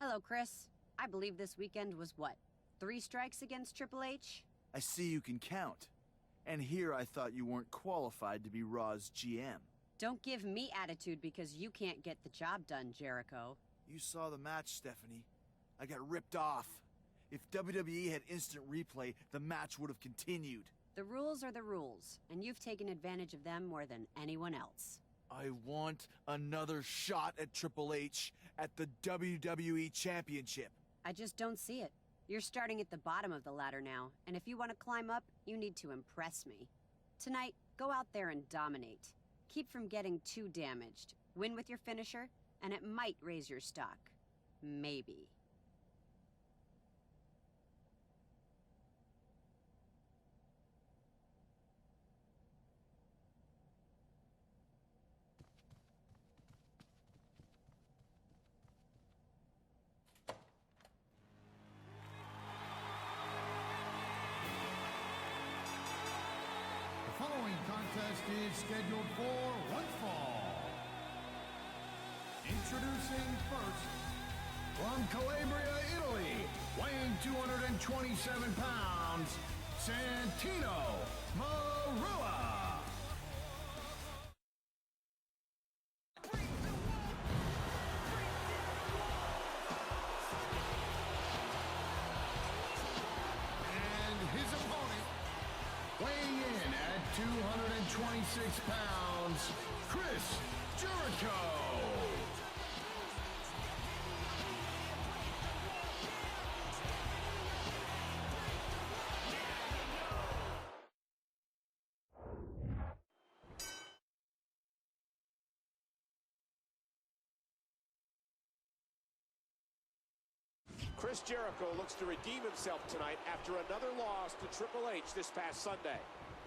Hello, Chris. I believe this weekend was what? 3 strikes against Triple H? I see you can count. And here I thought you weren't qualified to be Raw's GM. Don't give me attitude because you can't get the job done, Jericho. You saw the match, Stephanie. I got ripped off. If WWE had instant replay, the match would have continued. The rules are the rules, and you've taken advantage of them more than anyone else. I want another shot at Triple H at the WWE Championship. I just don't see it. You're starting at the bottom of the ladder now, and if you want to climb up, you need to impress me. Tonight, go out there and dominate. Keep from getting too damaged. Win with your finisher, and it might raise your stock. Maybe. The following contest is scheduled for one fall. Introducing first, from Calabria, Italy, weighing 227 pounds, Santino Marella. And his opponent, weighing in at 226 pounds, Chris Jericho. Chris Jericho looks to redeem himself tonight after another loss to Triple H this past Sunday.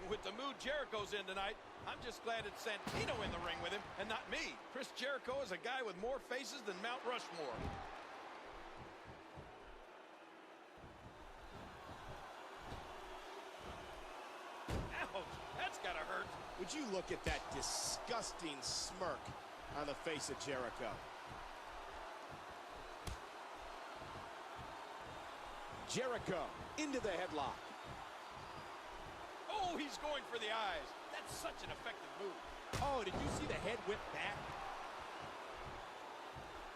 With the mood Jericho's in tonight, I'm just glad it's Santino in the ring with him and not me. Chris Jericho is a guy with more faces than Mount Rushmore. Ouch, that's gotta hurt. Would you look at that disgusting smirk on the face of Jericho? Jericho into the headlock. Oh, he's going for the eyes. That's such an effective move. Oh, did you see the head whip back?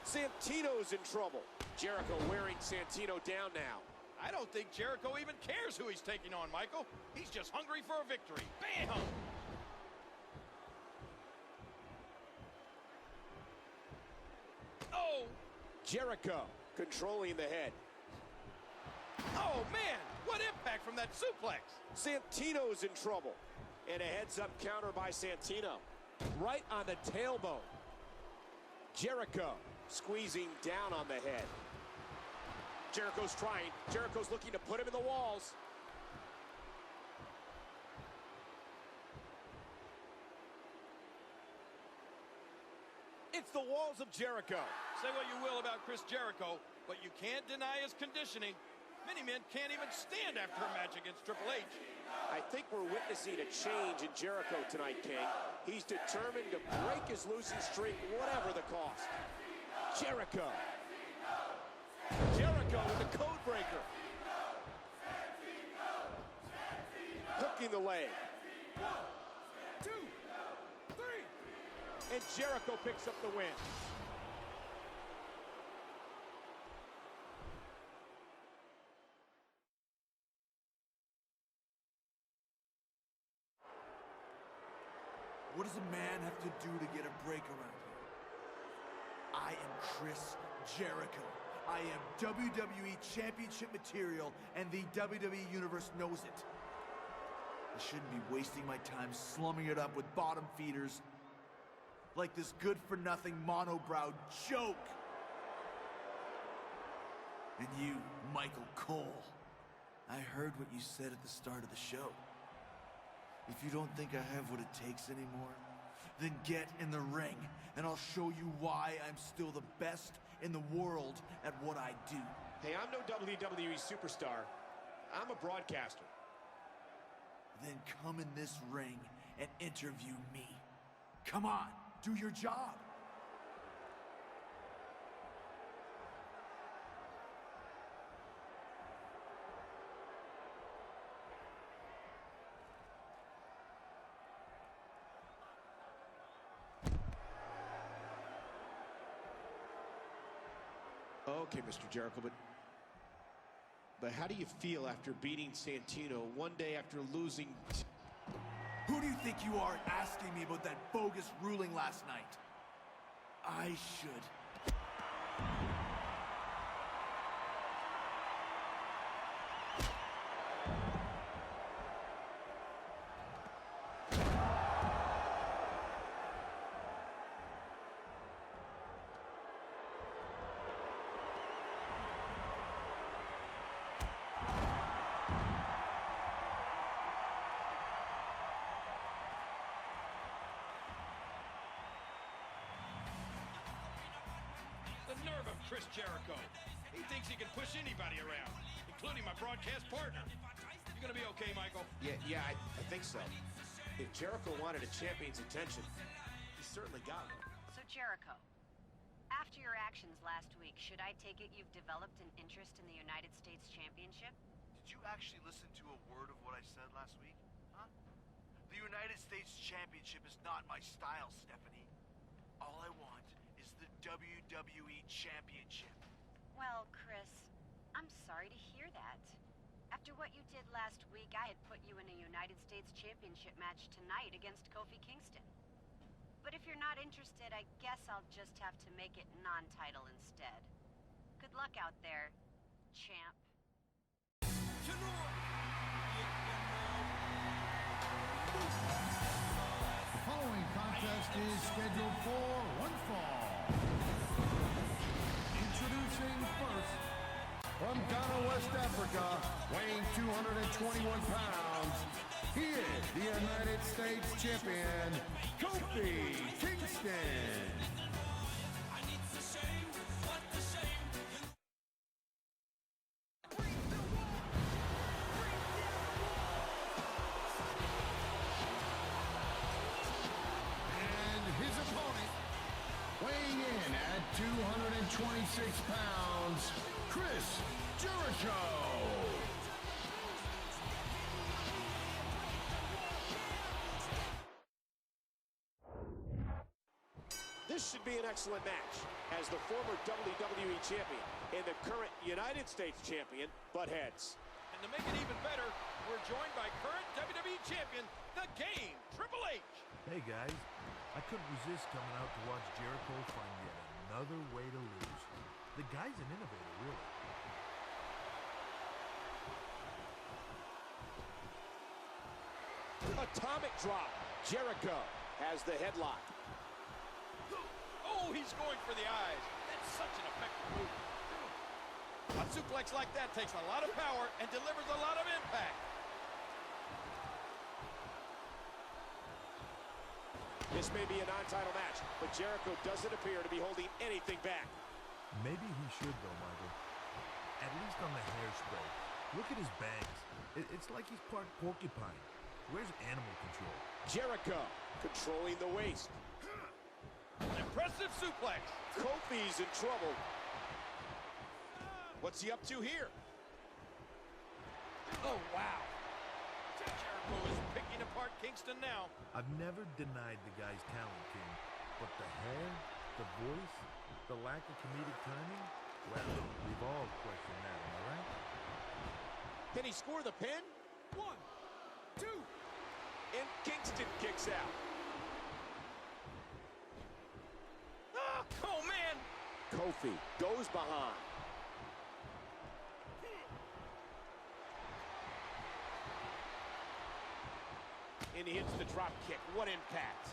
Santino's in trouble. Jericho wearing Santino down now. I don't think Jericho even cares who he's taking on, Michael. He's just hungry for a victory. Bam! Oh! Jericho controlling the head. Oh, man! What impact from that suplex! Santino's in trouble. And a heads-up counter by Santino. Right on the tailbone. Jericho squeezing down on the head. Jericho's trying. Jericho's looking to put him in the walls. It's the walls of Jericho. Say what you will about Chris Jericho, but you can't deny his conditioning. Many men can't even stand after a match against Triple H. I think we're witnessing a change in Jericho tonight, King. He's determined to break his losing streak, whatever the cost. Jericho. Jericho with the code breaker. Hooking the leg. 1, 2, 3. And Jericho picks up the win. What does a man have to do to get a break around here? I am Chris Jericho. I am WWE Championship material, and the WWE Universe knows it. I shouldn't be wasting my time slumming it up with bottom feeders like this good-for-nothing mono-browed joke. And you, Michael Cole, I heard what you said at the start of the show. If you don't think I have what it takes anymore, then get in the ring, and I'll show you why I'm still the best in the world at what I do. Hey, I'm no WWE superstar. I'm a broadcaster. Then come in this ring and interview me. Come on, do your job. Okay, Mr. Jericho, but how do you feel after beating Santino one day after losing? Who do you think you are asking me about that bogus ruling last night? I should. The nerve of Chris Jericho. He thinks he can push anybody around, including my broadcast partner. You gonna be okay, Michael? Yeah, I think so. If Jericho wanted a champion's attention, he certainly got it. So, Jericho, after your actions last week, should I take it you've developed an interest in the United States Championship? Did you actually listen to a word of what I said last week? Huh? The United States Championship is not my style, Stephanie. All I want is the WWE Championship. Well, Chris, I'm sorry to hear that. After what you did last week, I had put you in a United States Championship match tonight against Kofi Kingston. But if you're not interested, I guess I'll just have to make it non-title instead. Good luck out there, champ. The following contest is scheduled for one fall. Introducing first, from Ghana, West Africa, weighing 221 pounds, he is the United States Champion, Kofi Kingston. And his opponent, weighing in at 226 pounds, Chris Jericho. This should be an excellent match, as the former WWE Champion and the current United States Champion butt heads. And to make it even better, we're joined by current WWE Champion, The Game, Triple H. Hey guys, I couldn't resist coming out to watch Jericho find yet another way to lose. The guy's an innovator, really. Atomic drop. Jericho has the headlock. Oh, he's going for the eyes. That's such an effective move. A suplex like that takes a lot of power and delivers a lot of impact. This may be a non-title match, but Jericho doesn't appear to be holding anything back. Maybe he should though, Michael. At least on the hairspray. Look at his bangs. It's like he's part porcupine. Where's animal control? Jericho controlling the waist. An impressive suplex. Kofi's in trouble. What's he up to here? Oh, wow. Jericho is picking apart Kingston now. I've never denied the guy's talent, King. But the hair, the voice, the lack of comedic timing, well, we've all questioned that, am I right? Can he score the pin? 1, 2. And Kingston kicks out. Oh, man. Kofi goes behind. And he hits the drop kick. What impact.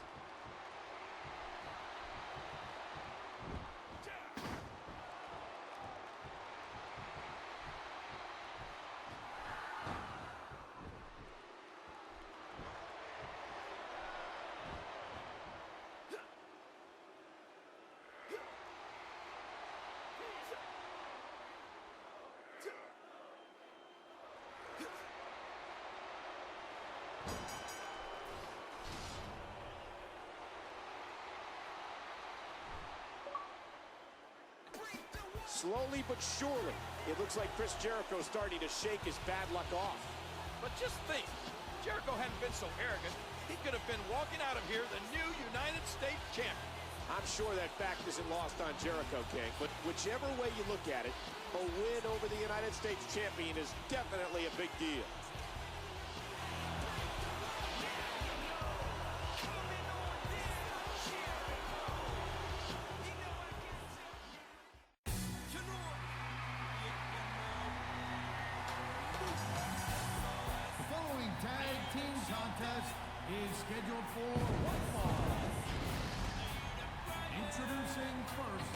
Slowly but surely, it looks like Chris Jericho's starting to shake his bad luck off. But just think, Jericho hadn't been so arrogant, he could have been walking out of here the new United States Champion. I'm sure that fact isn't lost on Jericho, King, but whichever way you look at it, a win over the United States champion is definitely a big deal. The following tag team contest is scheduled for one fall. Introducing first,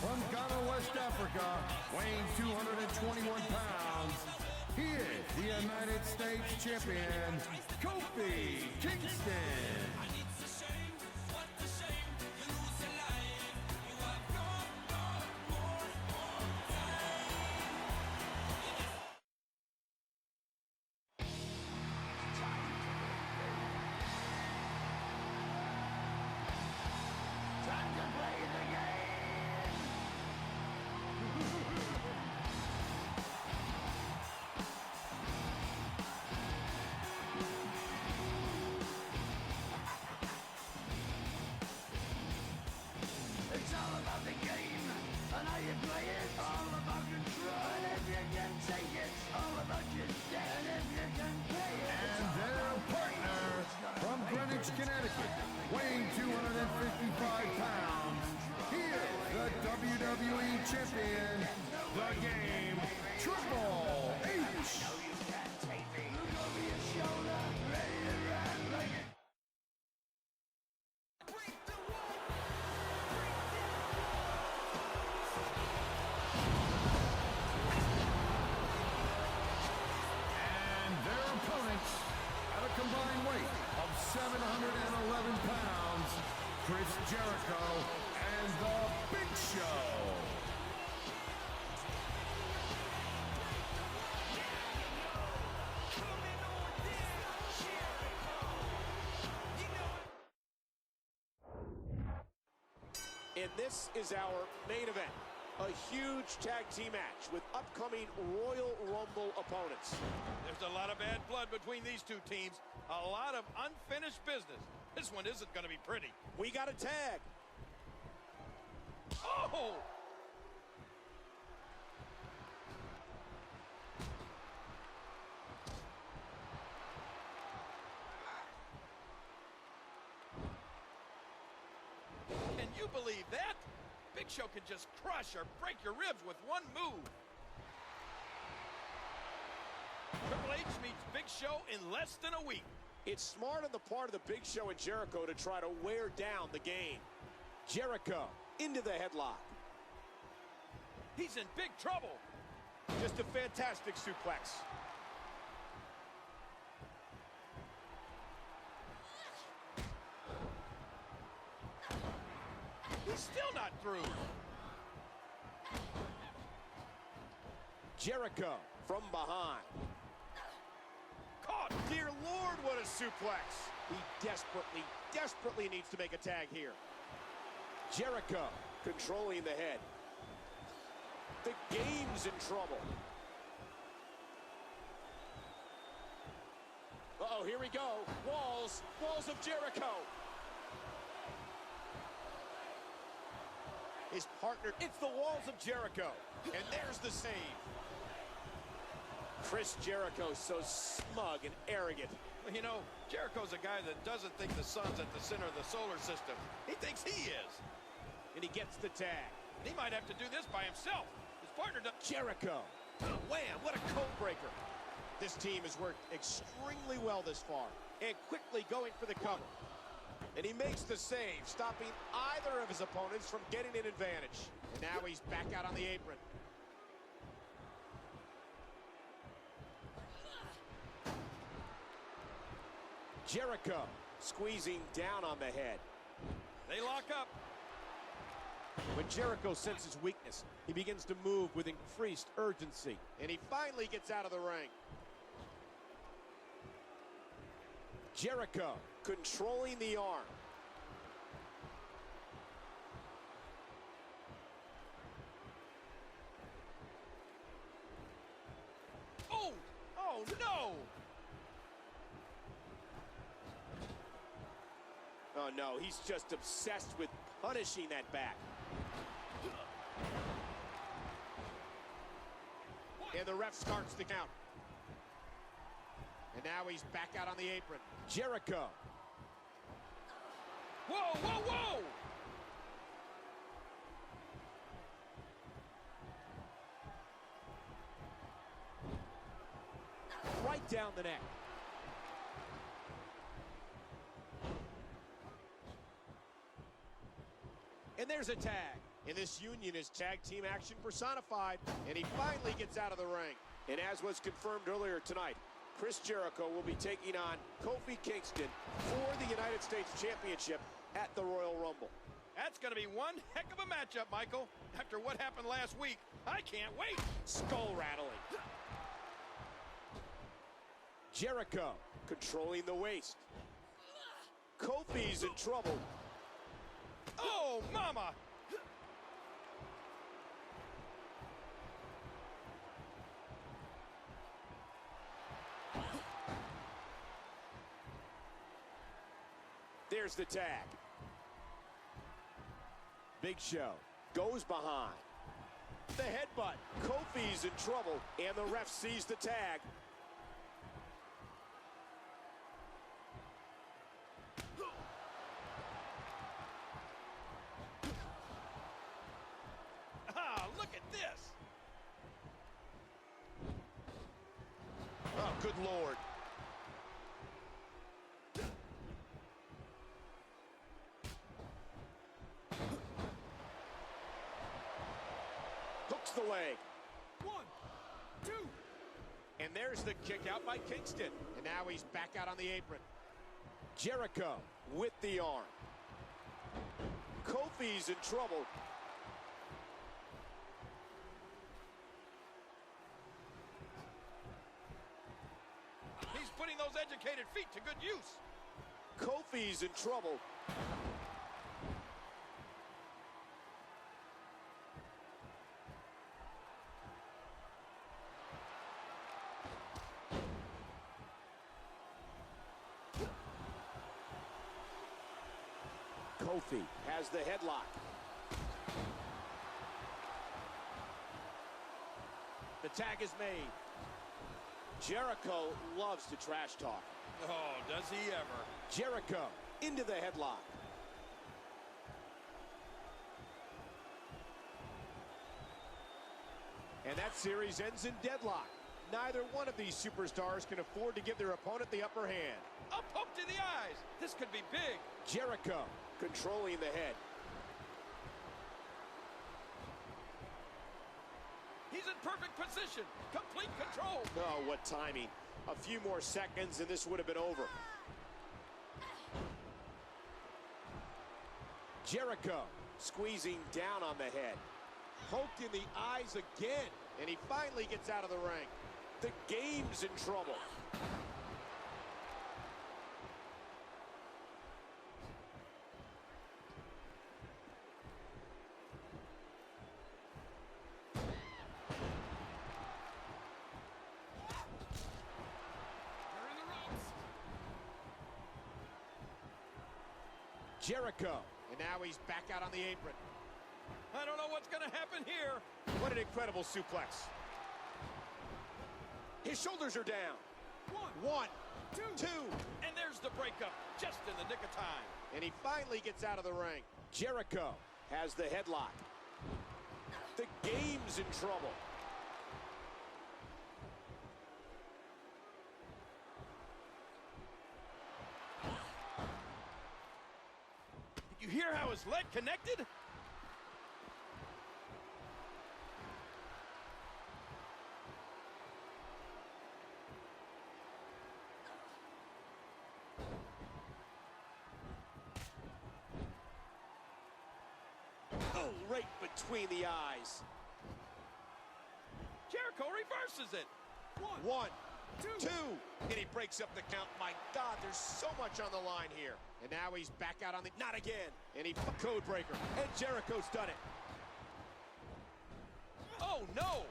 from Ghana, West Africa, weighing 221 pounds, he is the United States champion, Kofi Kingston. It's all about the game and how you play it. All about control, and if you can take it, all about your debt, and if you can pay it. And their partner, from Greenwich, Connecticut, weighing 255 pounds, he is the WWE champion, the Game, Triple H. Look over your shoulder, ready to run like it. And their opponents, at a combined weight of 711 pounds, Chris Jericho and The Big Show. And this is our main event, a huge tag team match with upcoming Royal Rumble opponents. There's a lot of bad blood between these two teams. A lot of unfinished business. This one isn't going to be pretty. We got a tag. Oh! Can you believe that? Big Show can just crush or break your ribs with one move. Triple H meets Big Show in less than a week. It's smart on the part of the Big Show and Jericho to try to wear down the game. Jericho into the headlock. He's in big trouble. Just a fantastic suplex. He's still not through. Jericho from behind. Caught. Dear Lord, what a suplex. He desperately needs to make a tag here. Jericho controlling the head. The Game's in trouble. Uh-oh, here we go. Walls of Jericho. His partner, it's the walls of Jericho. And there's the save. Chris Jericho so smug and arrogant. Well, you know, Jericho's a guy that doesn't think the sun's at the center of the solar system. He thinks he is. And he gets the tag. He might have to do this by himself. His partner does. Jericho. Wham, what a code breaker. This team has worked extremely well this far. And quickly going for the cover. And he makes the save, stopping either of his opponents from getting an advantage. And now he's back out on the apron. Jericho squeezing down on the head. They lock up. When Jericho senses weakness, he begins to move with increased urgency. And he finally gets out of the ring. Jericho controlling the arm. Oh! Oh, no! Oh, Oh, no, he's just obsessed with punishing that back. And the ref starts the count. And now he's back out on the apron. Jericho. Whoa, whoa, whoa! Right down the neck. And there's a tag. And this union is tag team action personified. And he finally gets out of the ring. And as was confirmed earlier tonight, Chris Jericho will be taking on Kofi Kingston for the United States Championship at the Royal Rumble. That's going to be one heck of a matchup, Michael. After what happened last week, I can't wait. Skull rattling. Jericho controlling the waist. Kofi's in trouble. Oh, mama! There's the tag. Big Show goes behind. The headbutt. Kofi's in trouble, and the ref sees the tag. Ah, look at this. Oh, good Lord. Hooks the leg. 1, 2. And there's the kick out by Kingston. And now he's back out on the apron. Jericho with the arm. Kofi's in trouble. He's putting those educated feet to good use. Kofi's in trouble. Kofi has the headlock. The tag is made. Jericho loves to trash talk. Oh, does he ever? Jericho into the headlock. And that series ends in deadlock. Neither one of these superstars can afford to give their opponent the upper hand. A poke to the eyes. This could be big. Jericho controlling the head. He's in perfect position. Complete control. Oh, what timing. A few more seconds and this would have been over. Jericho squeezing down on the head. Poked in the eyes again. And he finally gets out of the ring. The game's in trouble. Jericho, and now he's back out on the apron. I don't know what's going to happen here. What an incredible suplex. His shoulders are down. 1, 2. And there's the breakup, just in the nick of time. And he finally gets out of the ring. Jericho has the headlock. The game's in trouble. Did you hear how his leg connected? Oh, right between the eyes. Jericho reverses it. 1, 2. And he breaks up the count. My God, there's so much on the line here. And now he's back out on the... Not again. And he... Code breaker. And Jericho's done it. Oh, no.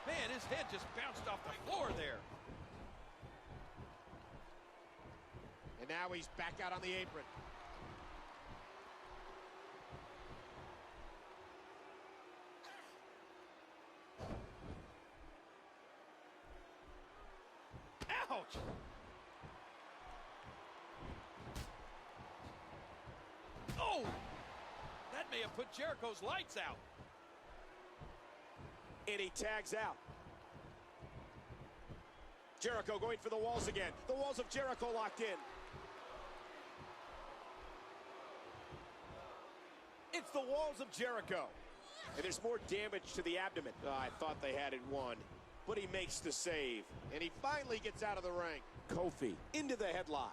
Man, his head just bounced off the floor there. And now he's back out on the apron. Oh! That may have put Jericho's lights out. And he tags out. Jericho going for the walls again. The walls of Jericho locked in. It's the walls of Jericho. And there's more damage to the abdomen. Oh, I thought they had it won. But he makes the save. And he finally gets out of the ring. Kofi into the headlock.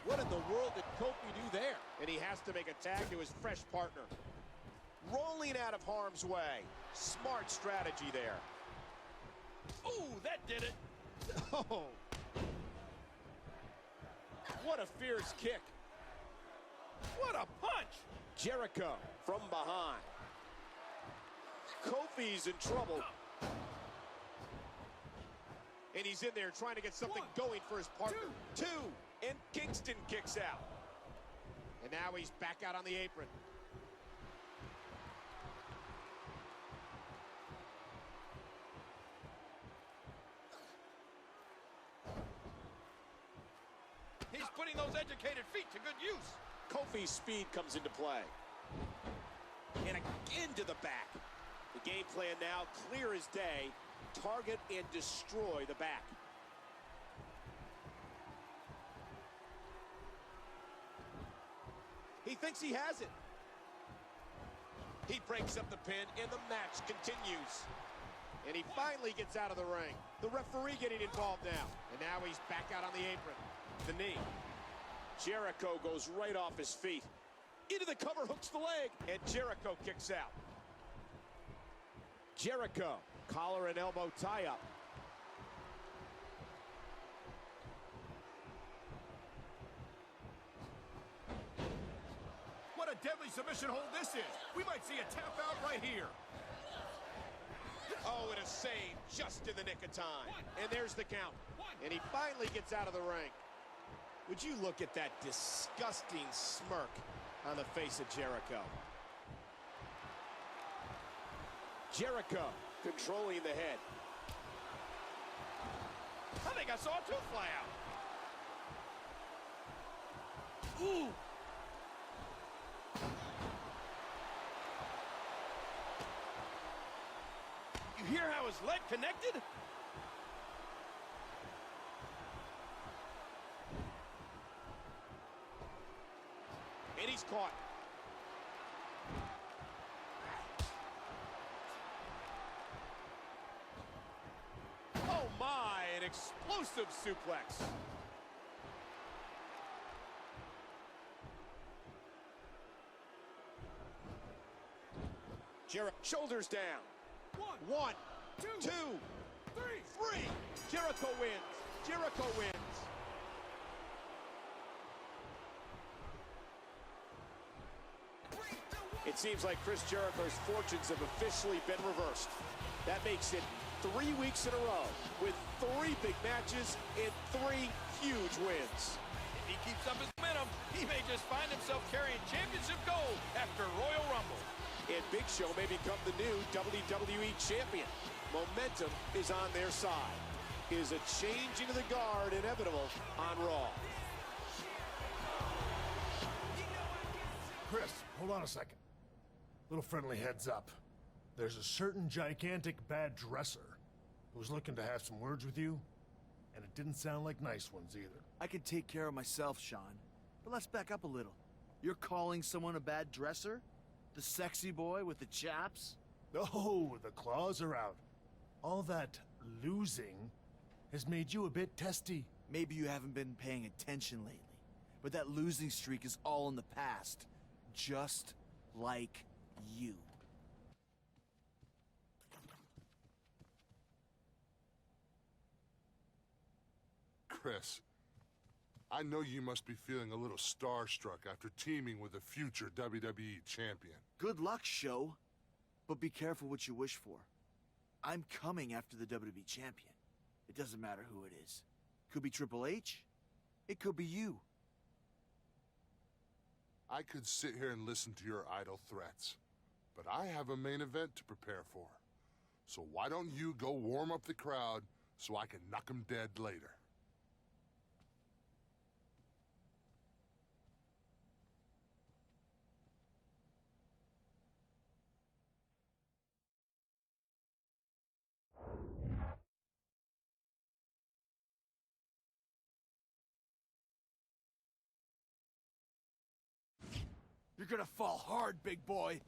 What in the world did Kofi do there? And he has to make a tag to his fresh partner. Rolling out of harm's way. Smart strategy there. Ooh, that did it. Oh. What a fierce kick. What a punch. Jericho from behind. Kofi's in trouble. And he's in there trying to get something going for his partner. Two. And Kingston kicks out. And now he's back out on the apron. He's putting those educated feet to good use. Kofi's speed comes into play. And again to the back. The game plan now, clear as day. Target and destroy the back. He thinks he has it. He breaks up the pin, and the match continues. And he finally gets out of the ring. The referee getting involved now. And now he's back out on the apron. The knee. Jericho goes right off his feet. Into the cover, hooks the leg, and Jericho kicks out. Jericho, collar and elbow tie-up. What a deadly submission hold this is. We might see a tap out right here. Oh, and a save just in the nick of time. And there's the count. And he finally gets out of the ring. Would you look at that disgusting smirk on the face of Jericho? Jericho controlling the head. I think I saw a tooth fly out. Ooh. You hear how his leg connected? And he's caught. Oh my, an explosive suplex. Jericho, shoulders down. One, two, three. Jericho wins. Jericho wins. It seems like Chris Jericho's fortunes have officially been reversed. That makes it 3 weeks in a row with 3 big matches and 3 huge wins. If he keeps up his momentum, he may just find himself carrying championship gold after Royal Rumble. And Big Show may become the new WWE champion. Momentum is on their side. Is a changing of the guard inevitable on Raw? Chris, hold on a second. Little friendly heads up. There's a certain gigantic bad dresser who's looking to have some words with you, and it didn't sound like nice ones either. I can take care of myself, Sean. But let's back up a little. You're calling someone a bad dresser? The sexy boy with the chaps? Oh, the claws are out. All that losing has made you a bit testy. Maybe you haven't been paying attention lately, but that losing streak is all in the past. Just like you. Chris, I know you must be feeling a little starstruck after teaming with a future WWE champion. Good luck, show. But be careful what you wish for. I'm coming after the WWE champion. It doesn't matter who it is. Could be Triple H. It could be you. I could sit here and listen to your idle threats, but I have a main event to prepare for. So why don't you go warm up the crowd so I can knock 'em dead later? You're gonna fall hard, big boy.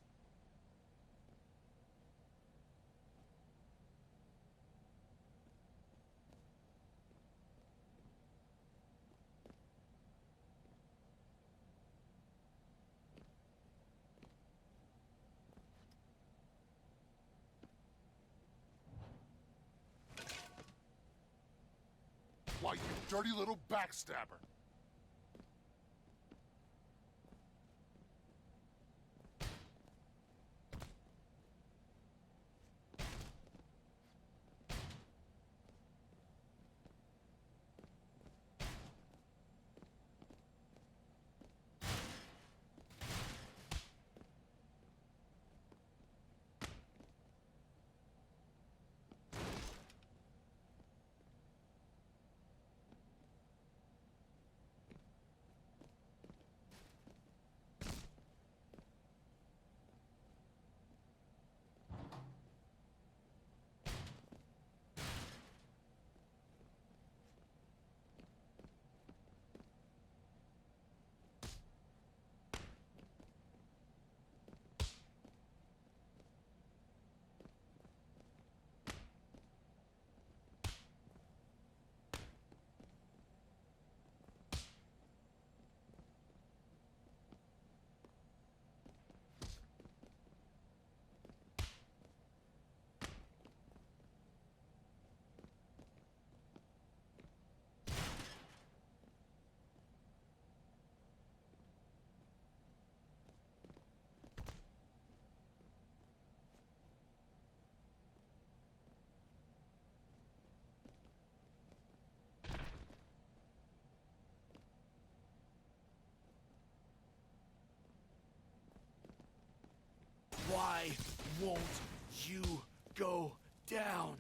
Why, you dirty little backstabber! Why won't you go down?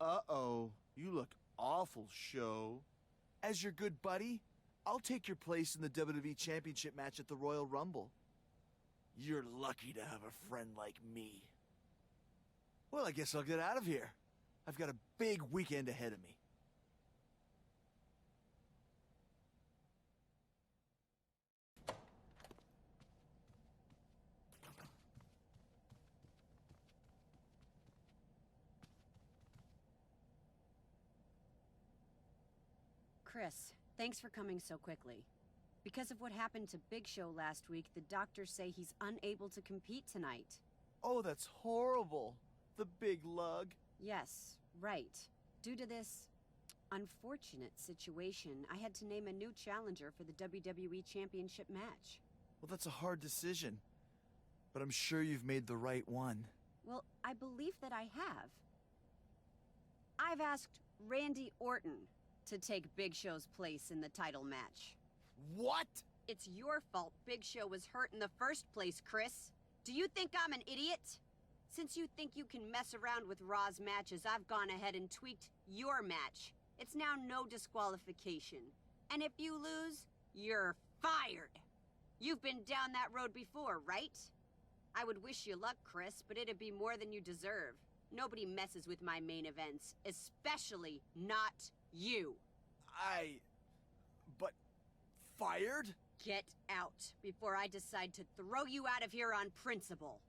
Uh-oh, you look awful, Show. As your good buddy, I'll take your place in the WWE Championship match at the Royal Rumble. You're lucky to have a friend like me. Well, I guess I'll get out of here. I've got a big weekend ahead of me. Chris, thanks for coming so quickly. Because of what happened to Big Show last week, the doctors say he's unable to compete tonight. Oh, that's horrible. The big lug. Yes, right. Due to this unfortunate situation, I had to name a new challenger for the WWE Championship match. Well, that's a hard decision. But I'm sure you've made the right one. Well, I believe that I have. I've asked Randy Orton to take Big Show's place in the title match. What? It's your fault Big Show was hurt in the first place, Chris. Do you think I'm an idiot? Since you think you can mess around with Raw's matches, I've gone ahead and tweaked your match. It's now no disqualification. And if you lose, you're fired. You've been down that road before, right? I would wish you luck, Chris, but it'd be more than you deserve. Nobody messes with my main events, especially not you. But fired? Get out before I decide to throw you out of here on principle.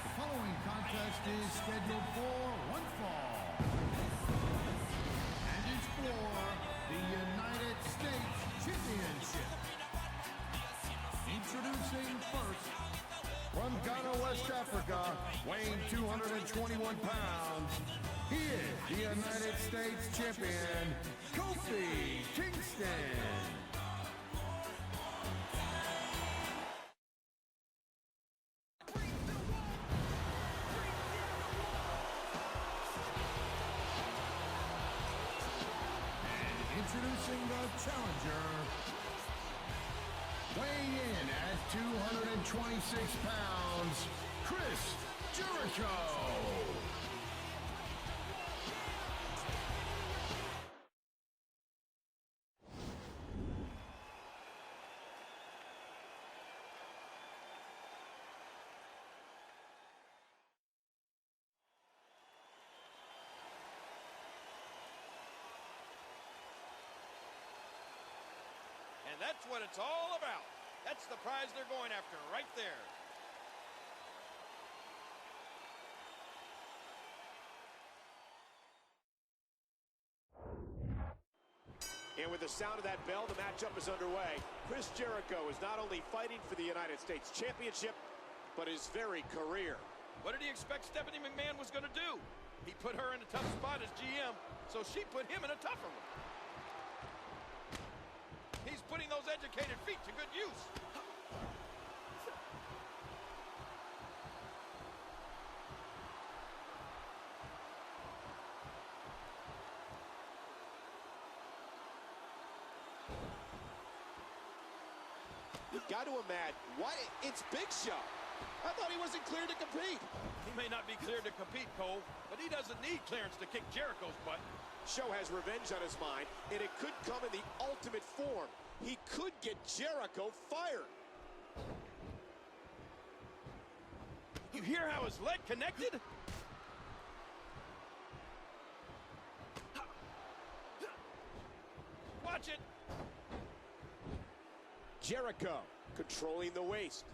The following contest is scheduled for one fall. And it's for the United States Championship. Introducing first, from Ghana, West Africa, weighing 221 pounds, he is the United States Champion, Kofi Kingston. Introducing the challenger, weighing in at 226 pounds, Chris Jericho. And that's what it's all about. That's the prize they're going after right there. And with the sound of that bell, the matchup is underway. Chris Jericho is not only fighting for the United States Championship, but his very career. What did he expect Stephanie McMahon was going to do? He put her in a tough spot as GM, so she put him in a tougher one. He's putting those educated feet to good use. You've got to imagine, why? It's Big Show. I thought he wasn't cleared to compete. He may not be cleared to compete, Cole, but he doesn't need clearance to kick Jericho's butt. Show has revenge on his mind, and it could come in the ultimate form. He could get Jericho fired. You hear how his leg connected? Watch it. Jericho controlling the waist.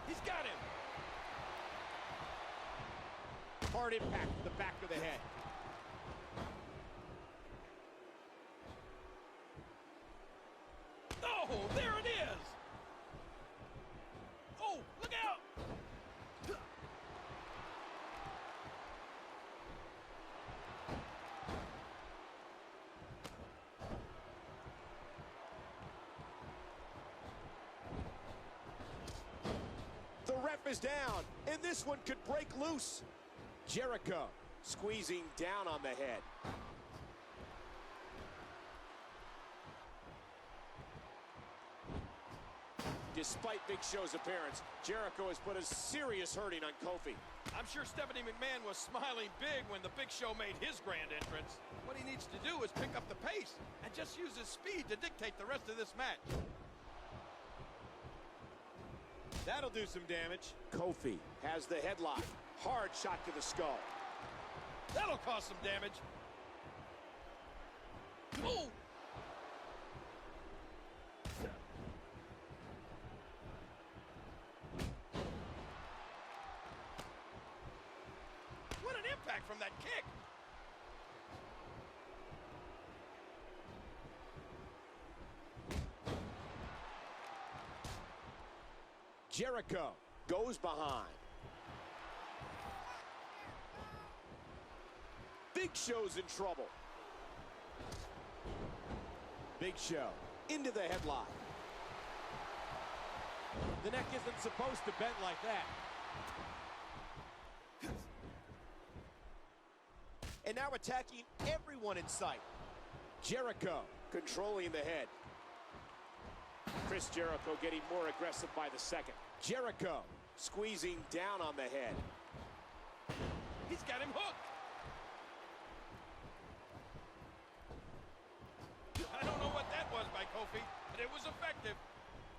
He's got him. Hard impact to the back of the head. Oh, there it is. Oh, look out. The ref is down, and this one could break loose. Jericho squeezing down on the head. Despite Big Show's appearance, Jericho has put a serious hurting on Kofi. I'm sure Stephanie McMahon was smiling big when the Big Show made his grand entrance. What he needs to do is pick up the pace and just use his speed to dictate the rest of this match. That'll do some damage. Kofi has the headlock. Hard shot to the skull. That'll cause some damage. Oh! What an impact from that kick! Jericho goes behind. Big Show's in trouble. Big Show into the headlock. The neck isn't supposed to bend like that. And now attacking everyone in sight. Jericho controlling the head. Chris Jericho getting more aggressive by the second. Jericho squeezing down on the head. He's got him hooked. I don't know what that was by Kofi, but it was effective.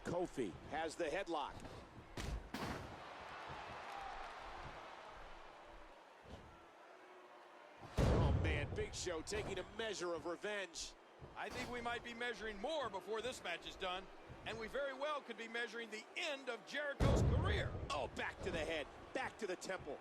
Kofi has the headlock. Oh man, Big Show taking a measure of revenge. I think we might be measuring more before this match is done, and we very well could be measuring the end of Jericho's career. Oh, back to the head, back to the temple.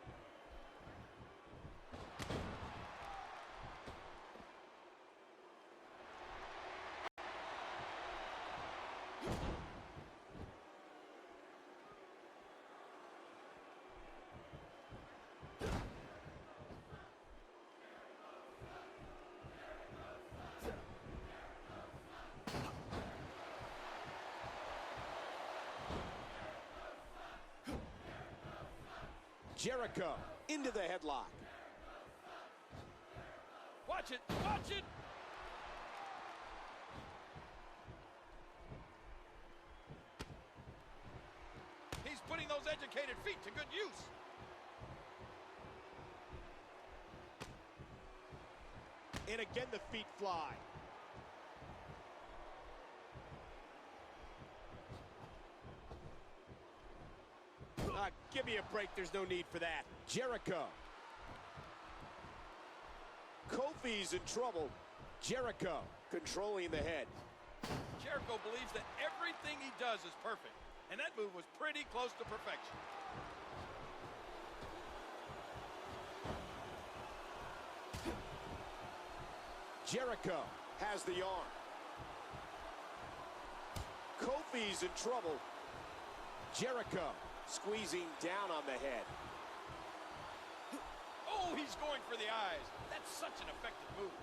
Jericho into the headlock. Watch it, watch it. He's putting those educated feet to good use. And again, the feet fly. Give me a break. There's no need for that. Jericho. Kofi's in trouble. Jericho controlling the head. Jericho believes that everything he does is perfect, and that move was pretty close to perfection. Jericho has the arm. Kofi's in trouble. Jericho squeezing down on the head. Oh, he's going for the eyes. That's such an effective move.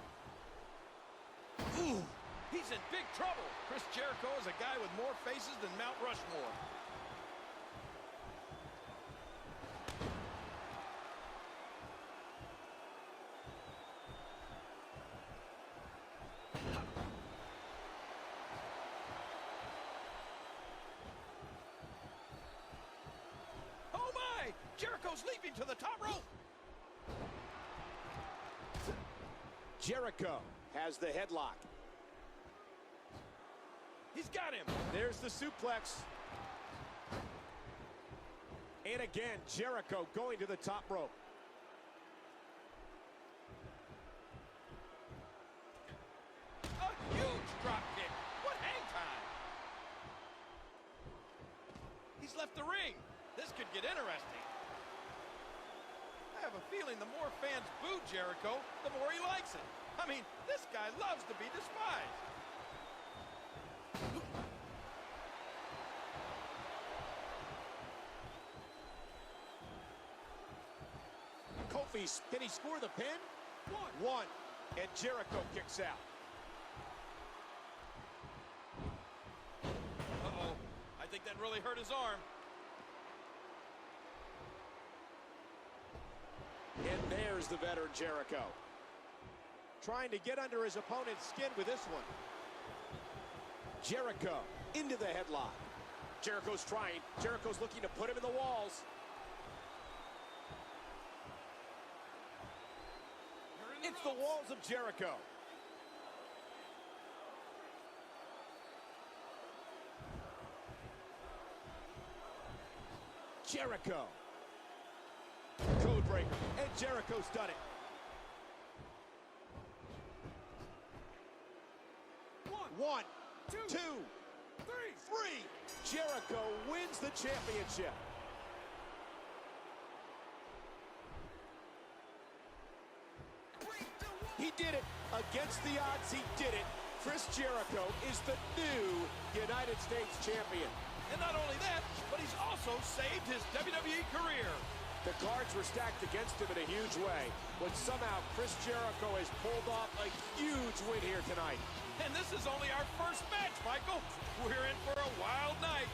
Ooh, he's in big trouble. Chris Jericho is a guy with more faces than Mount Rushmore. Jericho's leaping to the top rope. Jericho has the headlock. He's got him. There's the suplex. And again, Jericho going to the top rope. A huge drop kick. What hang time. He's left the ring. This could get interesting. I have a feeling the more fans boo Jericho, the more he likes it. I mean, this guy loves to be despised. Kofi, can he score the pin? One. And Jericho kicks out. Uh-oh. I think that really hurt his arm. And there's the veteran Jericho. Trying to get under his opponent's skin with this one. Jericho into the headlock. Jericho's trying. Jericho's looking to put him in the walls. It's the walls of Jericho. Jericho. Code breaker. And Jericho's done it. One, two, three. Jericho wins the championship. He did it. Against the odds, he did it. Chris Jericho is the new United States champion. And not only that, but he's also saved his WWE career. The cards were stacked against him in a huge way, but somehow Chris Jericho has pulled off a huge win here tonight. And this is only our first match, Michael. We're in for a wild night.